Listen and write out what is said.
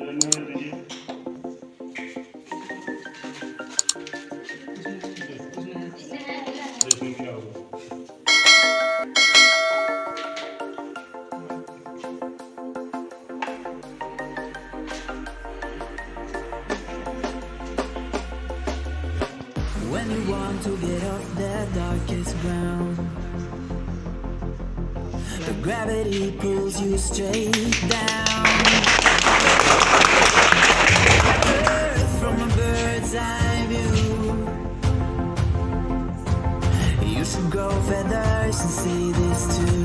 When you want to get off the darkest ground, the gravity pulls you straight down. Earth from a bird's eye view. You should grow feathers and see this too.